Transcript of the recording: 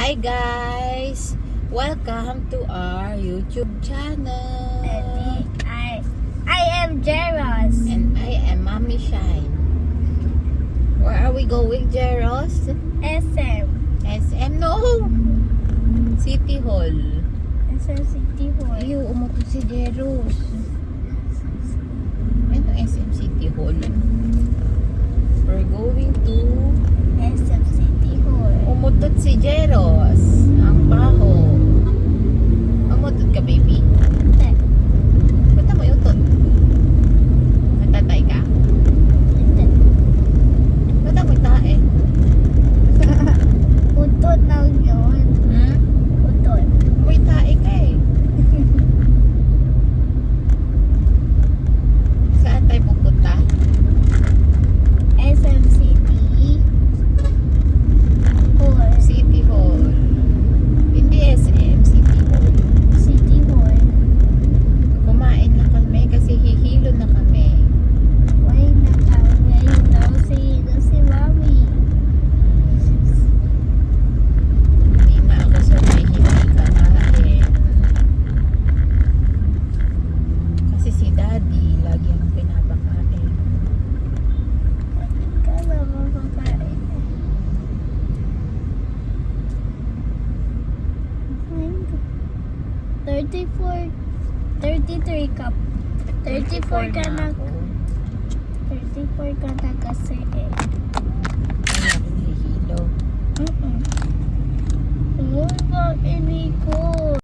Hi guys! Welcome to our YouTube channel. I am Jeros. And I am Mommy Shine. Where are we going, Jeros? SM. SM? No! City Hall. SM City Hall. Ayaw, umupo si Jeros. Ano SM City Hall? We're going to SM City Hall. umutot si Jeros. Ang baho. Umutot ka, baby? Hindi. Ba't mo utot? Natatay ka? Hindi. Ba't mo tae? Utot lang yun. Hmm? Utot. May tae ka eh. Saan tayo pupunta? SM City Hall. City Hall. Hindi SM, City Hall. City Hall. Kumain na kami kasi hihilo na kami. Why na kami? Daw si Mami. Hindi na ako sanay hindi kakain. Kasi si Daddy lagi ang pinapakain. Bakit ka naman kakain? 33 cup. 34 ka na. ako. 34 ka na kasi eh. Ay, ako nahihilo. Mm-mm. Uy, bakit hindi ko?